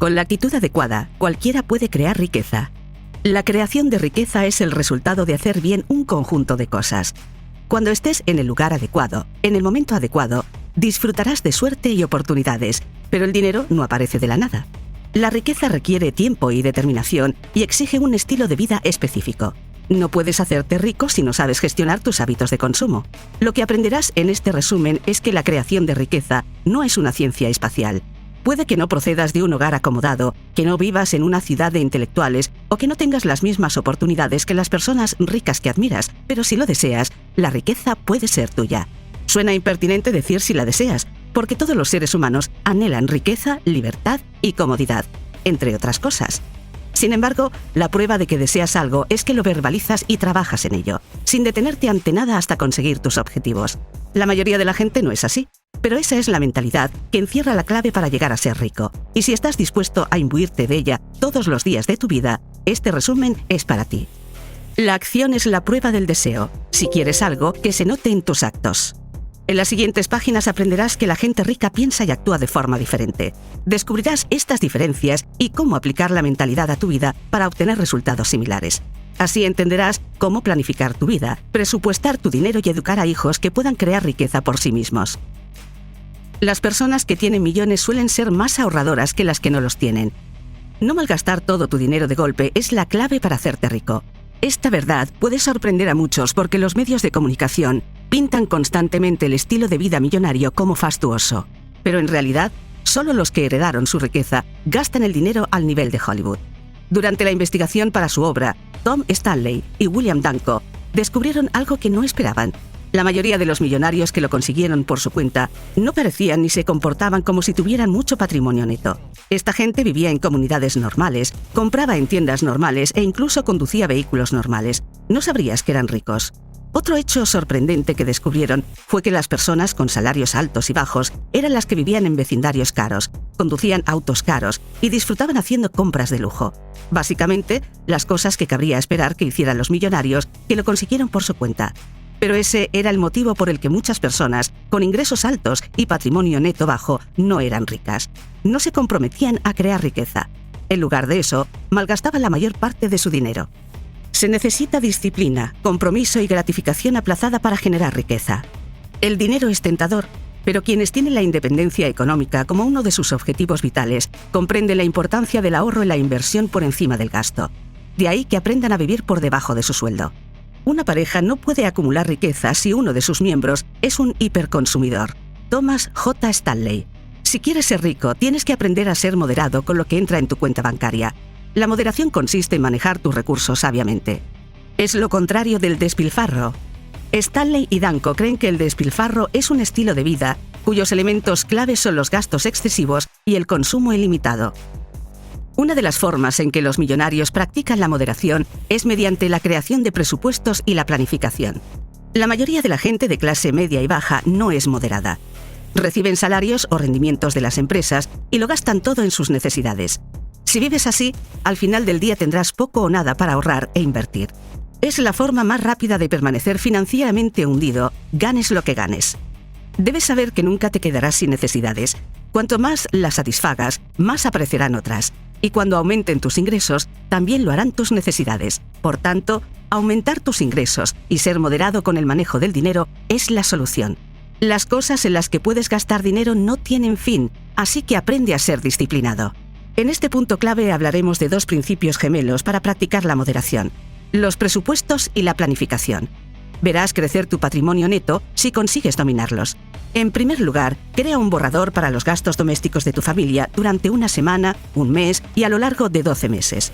Con la actitud adecuada, cualquiera puede crear riqueza. La creación de riqueza es el resultado de hacer bien un conjunto de cosas. Cuando estés en el lugar adecuado, en el momento adecuado, disfrutarás de suerte y oportunidades, pero el dinero no aparece de la nada. La riqueza requiere tiempo y determinación y exige un estilo de vida específico. No puedes hacerte rico si no sabes gestionar tus hábitos de consumo. Lo que aprenderás en este resumen es que la creación de riqueza no es una ciencia espacial. Puede que no procedas de un hogar acomodado, que no vivas en una ciudad de intelectuales o que no tengas las mismas oportunidades que las personas ricas que admiras, pero si lo deseas, la riqueza puede ser tuya. Suena impertinente decir si la deseas, porque todos los seres humanos anhelan riqueza, libertad y comodidad, entre otras cosas. Sin embargo, la prueba de que deseas algo es que lo verbalizas y trabajas en ello, sin detenerte ante nada hasta conseguir tus objetivos. La mayoría de la gente no es así, pero esa es la mentalidad que encierra la clave para llegar a ser rico. Y si estás dispuesto a imbuirte de ella todos los días de tu vida, este resumen es para ti. La acción es la prueba del deseo. Si quieres algo, que se note en tus actos. En las siguientes páginas aprenderás que la gente rica piensa y actúa de forma diferente. Descubrirás estas diferencias y cómo aplicar la mentalidad a tu vida para obtener resultados similares. Así entenderás cómo planificar tu vida, presupuestar tu dinero y educar a hijos que puedan crear riqueza por sí mismos. Las personas que tienen millones suelen ser más ahorradoras que las que no los tienen. No malgastar todo tu dinero de golpe es la clave para hacerte rico. Esta verdad puede sorprender a muchos porque los medios de comunicación pintan constantemente el estilo de vida millonario como fastuoso. Pero en realidad, solo los que heredaron su riqueza gastan el dinero al nivel de Hollywood. Durante la investigación para su obra, Tom Stanley y William Danko descubrieron algo que no esperaban. La mayoría de los millonarios que lo consiguieron por su cuenta no parecían ni se comportaban como si tuvieran mucho patrimonio neto. Esta gente vivía en comunidades normales, compraba en tiendas normales e incluso conducía vehículos normales. No sabrías que eran ricos. Otro hecho sorprendente que descubrieron fue que las personas con salarios altos y bajos eran las que vivían en vecindarios caros, conducían autos caros y disfrutaban haciendo compras de lujo. Básicamente, las cosas que cabría esperar que hicieran los millonarios que lo consiguieron por su cuenta. Pero ese era el motivo por el que muchas personas con ingresos altos y patrimonio neto bajo no eran ricas. No se comprometían a crear riqueza. En lugar de eso, malgastaban la mayor parte de su dinero. Se necesita disciplina, compromiso y gratificación aplazada para generar riqueza. El dinero es tentador, pero quienes tienen la independencia económica como uno de sus objetivos vitales comprenden la importancia del ahorro y la inversión por encima del gasto. De ahí que aprendan a vivir por debajo de su sueldo. Una pareja no puede acumular riqueza si uno de sus miembros es un hiperconsumidor. Thomas J. Stanley. Si quieres ser rico, tienes que aprender a ser moderado con lo que entra en tu cuenta bancaria. La moderación consiste en manejar tus recursos sabiamente. Es lo contrario del despilfarro. Stanley y Danko creen que el despilfarro es un estilo de vida cuyos elementos claves son los gastos excesivos y el consumo ilimitado. Una de las formas en que los millonarios practican la moderación es mediante la creación de presupuestos y la planificación. La mayoría de la gente de clase media y baja no es moderada. Reciben salarios o rendimientos de las empresas y lo gastan todo en sus necesidades. Si vives así, al final del día tendrás poco o nada para ahorrar e invertir. Es la forma más rápida de permanecer financieramente hundido, ganes lo que ganes. Debes saber que nunca te quedarás sin necesidades. Cuanto más las satisfagas, más aparecerán otras. Y cuando aumenten tus ingresos, también lo harán tus necesidades. Por tanto, aumentar tus ingresos y ser moderado con el manejo del dinero es la solución. Las cosas en las que puedes gastar dinero no tienen fin, así que aprende a ser disciplinado. En este punto clave hablaremos de dos principios gemelos para practicar la moderación: los presupuestos y la planificación. Verás crecer tu patrimonio neto si consigues dominarlos. En primer lugar, crea un borrador para los gastos domésticos de tu familia durante una semana, un mes y a lo largo de 12 meses.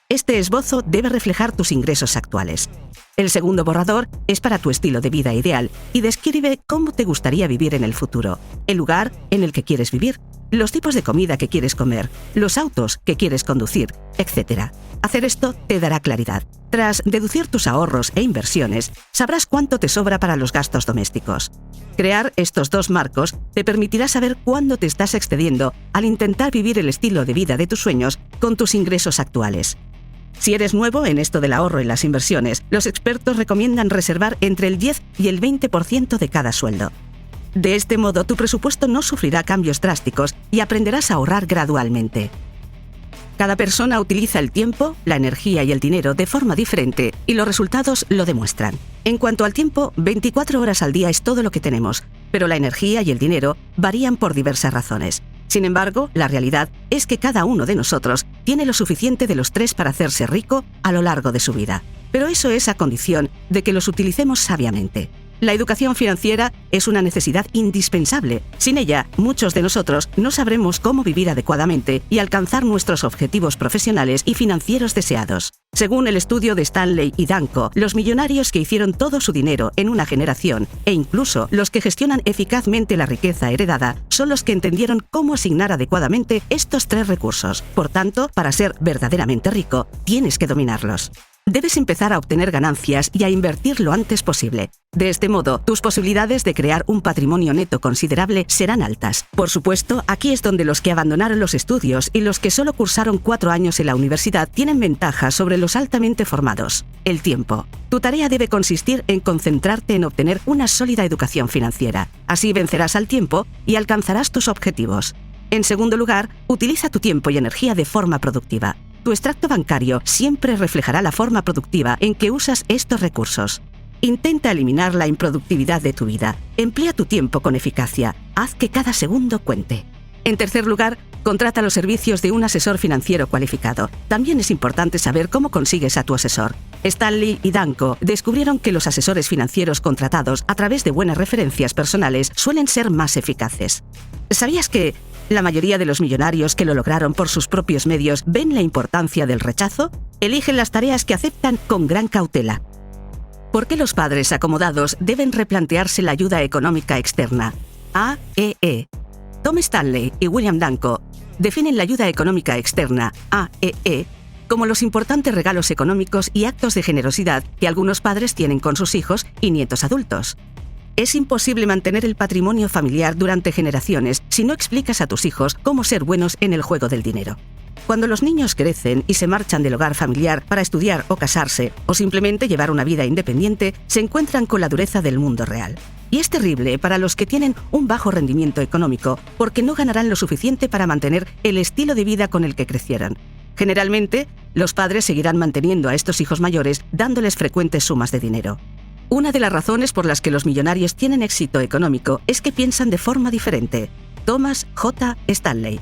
Este esbozo debe reflejar tus ingresos actuales. El segundo borrador es para tu estilo de vida ideal y describe cómo te gustaría vivir en el futuro, el lugar en el que quieres vivir, los tipos de comida que quieres comer, los autos que quieres conducir, etc. Hacer esto te dará claridad. Tras deducir tus ahorros e inversiones, sabrás cuánto te sobra para los gastos domésticos. Crear estos dos marcos te permitirá saber cuándo te estás excediendo al intentar vivir el estilo de vida de tus sueños con tus ingresos actuales. Si eres nuevo en esto del ahorro y las inversiones, los expertos recomiendan reservar entre el 10 y el 20% de cada sueldo. De este modo, tu presupuesto no sufrirá cambios drásticos y aprenderás a ahorrar gradualmente. Cada persona utiliza el tiempo, la energía y el dinero de forma diferente y los resultados lo demuestran. En cuanto al tiempo, 24 horas al día es todo lo que tenemos, pero la energía y el dinero varían por diversas razones. Sin embargo, la realidad es que cada uno de nosotros tiene lo suficiente de los tres para hacerse rico a lo largo de su vida. Pero eso es a condición de que los utilicemos sabiamente. La educación financiera es una necesidad indispensable. Sin ella, muchos de nosotros no sabremos cómo vivir adecuadamente y alcanzar nuestros objetivos profesionales y financieros deseados. Según el estudio de Stanley y Danko, los millonarios que hicieron todo su dinero en una generación, e incluso los que gestionan eficazmente la riqueza heredada, son los que entendieron cómo asignar adecuadamente estos tres recursos. Por tanto, para ser verdaderamente rico, tienes que dominarlos. Debes empezar a obtener ganancias y a invertir lo antes posible. De este modo, tus posibilidades de crear un patrimonio neto considerable serán altas. Por supuesto, aquí es donde los que abandonaron los estudios y los que solo cursaron 4 años en la universidad tienen ventaja sobre los altamente formados. El tiempo. Tu tarea debe consistir en concentrarte en obtener una sólida educación financiera. Así vencerás al tiempo y alcanzarás tus objetivos. En segundo lugar, utiliza tu tiempo y energía de forma productiva. Tu extracto bancario siempre reflejará la forma productiva en que usas estos recursos. Intenta eliminar la improductividad de tu vida. Emplea tu tiempo con eficacia. Haz que cada segundo cuente. En tercer lugar, contrata los servicios de un asesor financiero cualificado. También es importante saber cómo consigues a tu asesor. Stanley y Danko descubrieron que los asesores financieros contratados a través de buenas referencias personales suelen ser más eficaces. ¿Sabías que la mayoría de los millonarios que lo lograron por sus propios medios ven la importancia del rechazo? Eligen las tareas que aceptan con gran cautela. ¿Por qué los padres acomodados deben replantearse la ayuda económica externa? AEE. Tom Stanley y William Danko definen la ayuda económica externa, AEE, como los importantes regalos económicos y actos de generosidad que algunos padres tienen con sus hijos y nietos adultos. Es imposible mantener el patrimonio familiar durante generaciones si no explicas a tus hijos cómo ser buenos en el juego del dinero. Cuando los niños crecen y se marchan del hogar familiar para estudiar o casarse, o simplemente llevar una vida independiente, se encuentran con la dureza del mundo real. Y es terrible para los que tienen un bajo rendimiento económico, porque no ganarán lo suficiente para mantener el estilo de vida con el que crecieron. Generalmente, los padres seguirán manteniendo a estos hijos mayores dándoles frecuentes sumas de dinero. Una de las razones por las que los millonarios tienen éxito económico es que piensan de forma diferente. Thomas J. Stanley.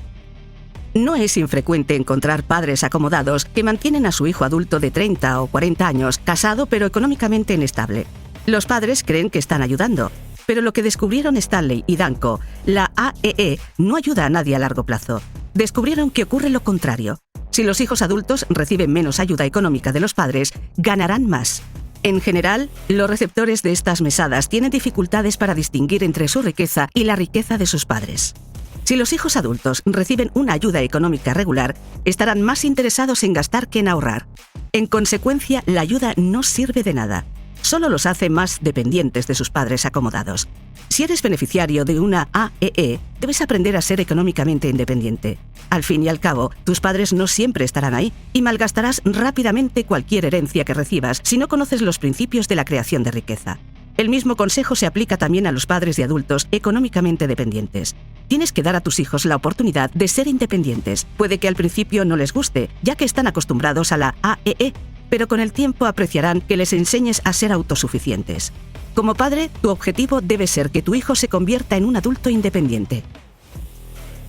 No es infrecuente encontrar padres acomodados que mantienen a su hijo adulto de 30 o 40 años casado pero económicamente inestable. Los padres creen que están ayudando, pero lo que descubrieron Stanley y Danko, la AEE no ayuda a nadie a largo plazo. Descubrieron que ocurre lo contrario. Si los hijos adultos reciben menos ayuda económica de los padres, ganarán más. En general, los receptores de estas mesadas tienen dificultades para distinguir entre su riqueza y la riqueza de sus padres. Si los hijos adultos reciben una ayuda económica regular, estarán más interesados en gastar que en ahorrar. En consecuencia, la ayuda no sirve de nada. Solo los hace más dependientes de sus padres acomodados. Si eres beneficiario de una AEE, debes aprender a ser económicamente independiente. Al fin y al cabo, tus padres no siempre estarán ahí y malgastarás rápidamente cualquier herencia que recibas si no conoces los principios de la creación de riqueza. El mismo consejo se aplica también a los padres de adultos económicamente dependientes. Tienes que dar a tus hijos la oportunidad de ser independientes. Puede que al principio no les guste, ya que están acostumbrados a la AEE, pero con el tiempo apreciarán que les enseñes a ser autosuficientes. Como padre, tu objetivo debe ser que tu hijo se convierta en un adulto independiente.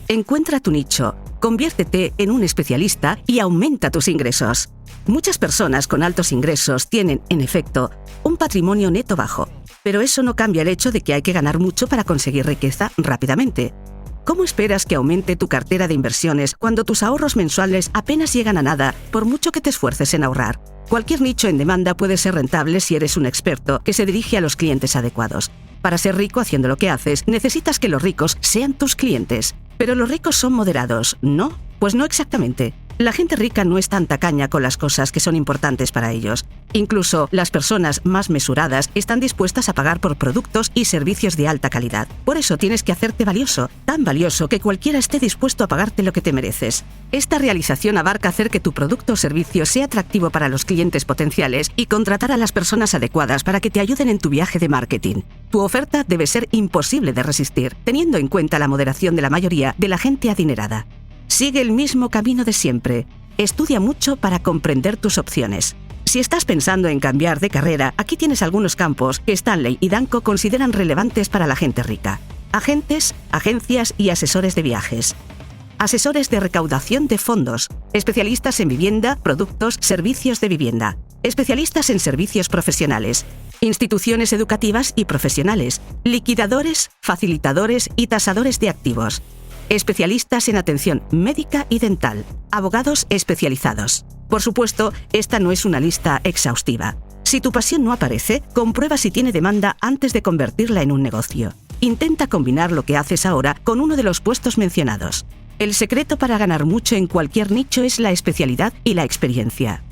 Encuentra tu nicho, conviértete en un especialista y aumenta tus ingresos. Muchas personas con altos ingresos tienen, en efecto, un patrimonio neto bajo, pero eso no cambia el hecho de que hay que ganar mucho para conseguir riqueza rápidamente. ¿Cómo esperas que aumente tu cartera de inversiones cuando tus ahorros mensuales apenas llegan a nada, por mucho que te esfuerces en ahorrar? Cualquier nicho en demanda puede ser rentable si eres un experto que se dirige a los clientes adecuados. Para ser rico haciendo lo que haces, necesitas que los ricos sean tus clientes. Pero los ricos son moderados, ¿no? Pues no exactamente. La gente rica no es tan tacaña con las cosas que son importantes para ellos. Incluso las personas más mesuradas están dispuestas a pagar por productos y servicios de alta calidad. Por eso tienes que hacerte valioso, tan valioso que cualquiera esté dispuesto a pagarte lo que te mereces. Esta realización abarca hacer que tu producto o servicio sea atractivo para los clientes potenciales y contratar a las personas adecuadas para que te ayuden en tu viaje de marketing. Tu oferta debe ser imposible de resistir, teniendo en cuenta la moderación de la mayoría de la gente adinerada. Sigue el mismo camino de siempre. Estudia mucho para comprender tus opciones. Si estás pensando en cambiar de carrera, aquí tienes algunos campos que Stanley y Danko consideran relevantes para la gente rica. Agentes, agencias y asesores de viajes. Asesores de recaudación de fondos. Especialistas en vivienda, productos, servicios de vivienda. Especialistas en servicios profesionales. Instituciones educativas y profesionales. Liquidadores, facilitadores y tasadores de activos. Especialistas en atención médica y dental. Abogados especializados. Por supuesto, esta no es una lista exhaustiva. Si tu pasión no aparece, comprueba si tiene demanda antes de convertirla en un negocio. Intenta combinar lo que haces ahora con uno de los puestos mencionados. El secreto para ganar mucho en cualquier nicho es la especialidad y la experiencia.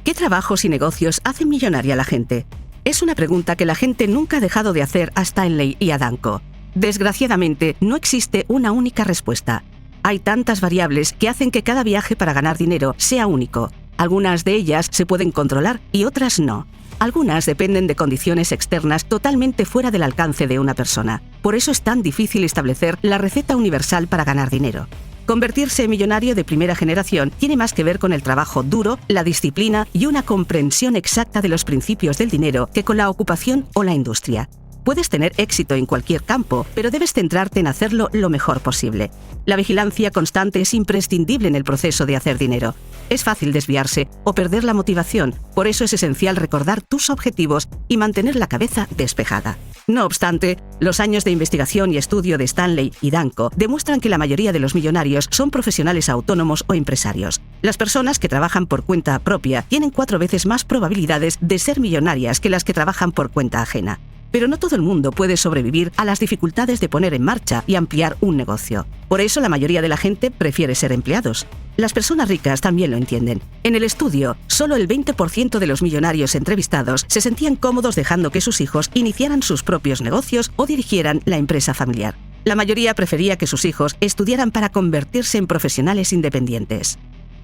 ¿Qué trabajos y negocios hacen millonaria a la gente? Es una pregunta que la gente nunca ha dejado de hacer a Stanley y a Danko. Desgraciadamente, no existe una única respuesta. Hay tantas variables que hacen que cada viaje para ganar dinero sea único. Algunas de ellas se pueden controlar y otras no. Algunas dependen de condiciones externas totalmente fuera del alcance de una persona. Por eso es tan difícil establecer la receta universal para ganar dinero. Convertirse en millonario de primera generación tiene más que ver con el trabajo duro, la disciplina y una comprensión exacta de los principios del dinero que con la ocupación o la industria. Puedes tener éxito en cualquier campo, pero debes centrarte en hacerlo lo mejor posible. La vigilancia constante es imprescindible en el proceso de hacer dinero. Es fácil desviarse o perder la motivación, por eso es esencial recordar tus objetivos y mantener la cabeza despejada. No obstante, los años de investigación y estudio de Stanley y Danko demuestran que la mayoría de los millonarios son profesionales autónomos o empresarios. Las personas que trabajan por cuenta propia tienen 4 veces más probabilidades de ser millonarias que las que trabajan por cuenta ajena. Pero no todo el mundo puede sobrevivir a las dificultades de poner en marcha y ampliar un negocio. Por eso la mayoría de la gente prefiere ser empleados. Las personas ricas también lo entienden. En el estudio, solo el 20% de los millonarios entrevistados se sentían cómodos dejando que sus hijos iniciaran sus propios negocios o dirigieran la empresa familiar. La mayoría prefería que sus hijos estudiaran para convertirse en profesionales independientes.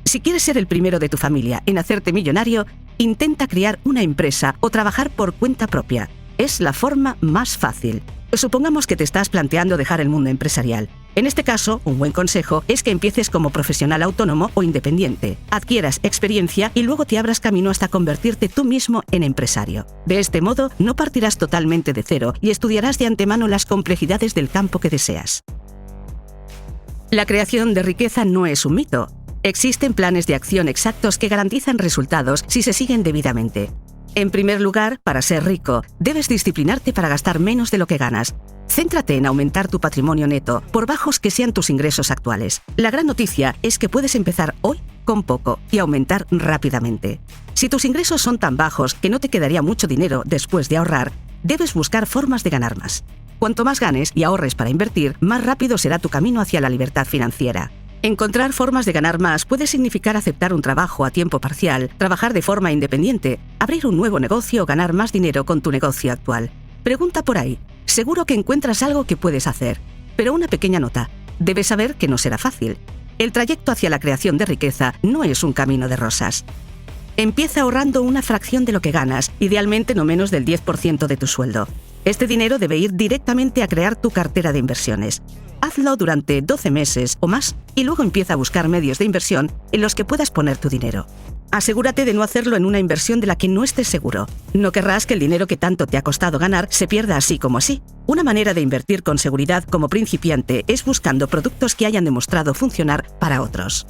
Si quieres ser el primero de tu familia en hacerte millonario, intenta crear una empresa o trabajar por cuenta propia. Es la forma más fácil. Supongamos que te estás planteando dejar el mundo empresarial. En este caso, un buen consejo es que empieces como profesional autónomo o independiente, adquieras experiencia y luego te abras camino hasta convertirte tú mismo en empresario. De este modo, no partirás totalmente de cero y estudiarás de antemano las complejidades del campo que deseas. La creación de riqueza no es un mito. Existen planes de acción exactos que garantizan resultados si se siguen debidamente. En primer lugar, para ser rico, debes disciplinarte para gastar menos de lo que ganas. Céntrate en aumentar tu patrimonio neto, por bajos que sean tus ingresos actuales. La gran noticia es que puedes empezar hoy con poco y aumentar rápidamente. Si tus ingresos son tan bajos que no te quedaría mucho dinero después de ahorrar, debes buscar formas de ganar más. Cuanto más ganes y ahorres para invertir, más rápido será tu camino hacia la libertad financiera. Encontrar formas de ganar más puede significar aceptar un trabajo a tiempo parcial, trabajar de forma independiente, abrir un nuevo negocio o ganar más dinero con tu negocio actual. Pregunta por ahí. Seguro que encuentras algo que puedes hacer. Pero una pequeña nota. Debes saber que no será fácil. El trayecto hacia la creación de riqueza no es un camino de rosas. Empieza ahorrando una fracción de lo que ganas, idealmente no menos del 10% de tu sueldo. Este dinero debe ir directamente a crear tu cartera de inversiones. Hazlo durante 12 meses o más y luego empieza a buscar medios de inversión en los que puedas poner tu dinero. Asegúrate de no hacerlo en una inversión de la que no estés seguro. No querrás que el dinero que tanto te ha costado ganar se pierda así como así. Una manera de invertir con seguridad como principiante es buscando productos que hayan demostrado funcionar para otros.